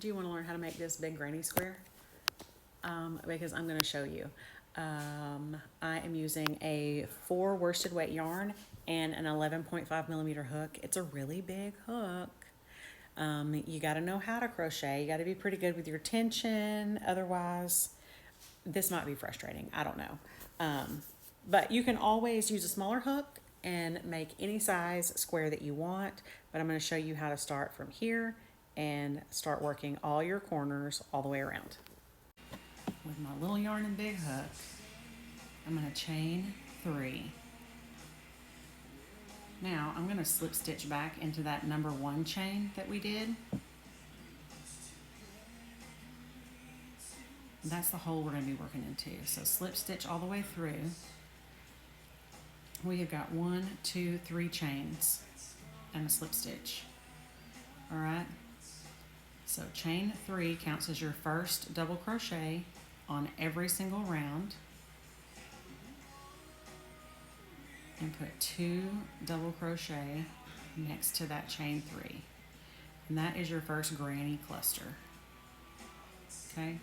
Do you want to learn how to make this big granny square? Because I'm going to show you. I am using a 4 worsted weight yarn and an 11.5 millimeter hook. It's a really big hook. You got to know how to crochet. You got to be pretty good with your tension. Otherwise, this might be frustrating. I don't know. But you can always use a smaller hook and make any size square that you want. But I'm going to show you how to start from here and start working all your corners all the way around. With my little yarn and big hook, I'm going to chain 3. Now I'm going to slip stitch back into that number 1 chain that we did. And that's the hole we're going to be working into. So slip stitch all the way through. We have got 1, 2, 3 chains and a slip stitch. All right. So chain 3 counts as your first double crochet on every single round. And put 2 double crochet next to that chain 3. And that is your first granny cluster. Okay.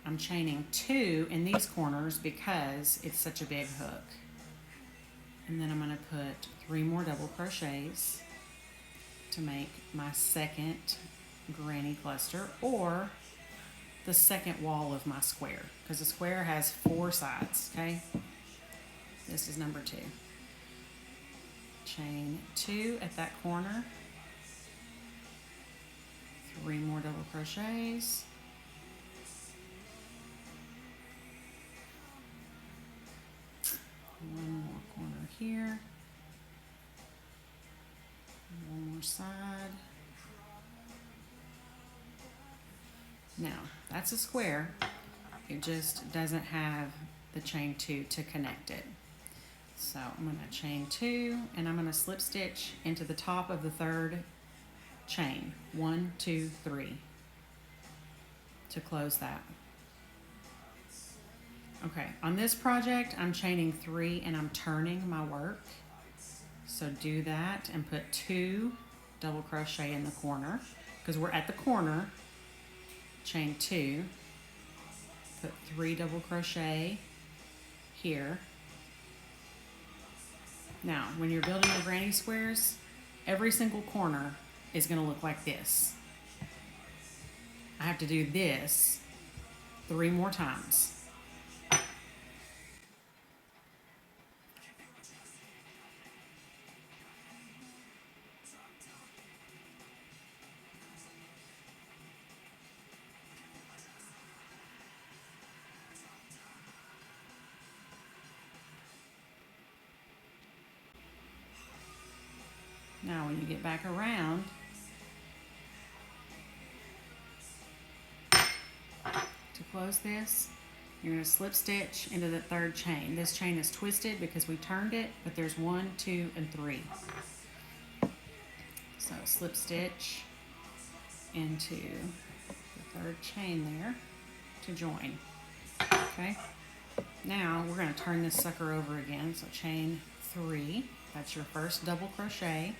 I'm chaining 2 in these corners because it's such a big hook. And then I'm going to put 3 more double crochets to make my second granny cluster, or the second wall of my square, because the square has 4 sides. Okay, this is number 2. Chain 2 at that corner, 3 more double crochets, one more corner here, one more side. Now, that's a square. It just doesn't have the chain 2 to connect it. So I'm going to chain 2 and I'm going to slip stitch into the top of the 3rd chain. 1, 2, 3 to close that. Okay, on this project, I'm chaining 3 and I'm turning my work. So do that and put 2 double crochet in the corner, because we're at the corner. Chain 2, put 3 double crochet here. Now, when you're building your granny squares, every single corner is going to look like this. I have to do this 3 more times. Now when you get back around, to close this, you're going to slip stitch into the 3rd chain. This chain is twisted because we turned it, but there's 1, 2, and 3. So slip stitch into the 3rd chain there to join. Okay. Now we're going to turn this sucker over again. So chain 3, that's your first double crochet.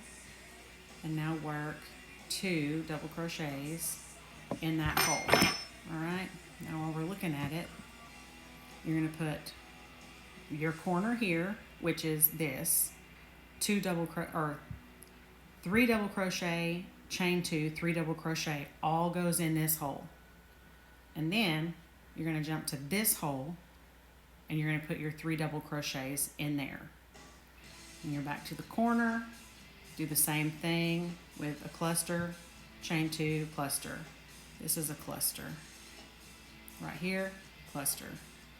And now work 2 double crochets in that hole. All right. Now while we're looking at it, you're going to put your corner here, which is this, 3 double crochet, chain 2, 3 double crochet, all goes in this hole. And then you're going to jump to this hole and you're going to put your 3 double crochets in there. And you're back to the corner. Do the same thing with a cluster, chain 2, cluster. This is a cluster. Right here, cluster.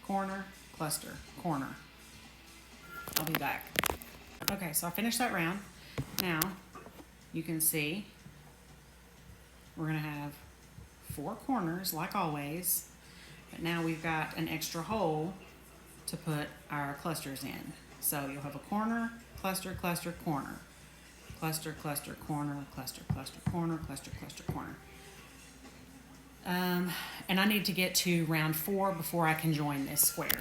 Corner, cluster, corner. I'll be back. Okay, so I finished that round. Now, you can see we're going to have 4 corners like always, but now we've got an extra hole to put our clusters in. So you'll have a corner, cluster, cluster, corner. Cluster, cluster, corner, cluster, cluster, corner, cluster, cluster, corner. And I need to get to round 4 before I can join this square.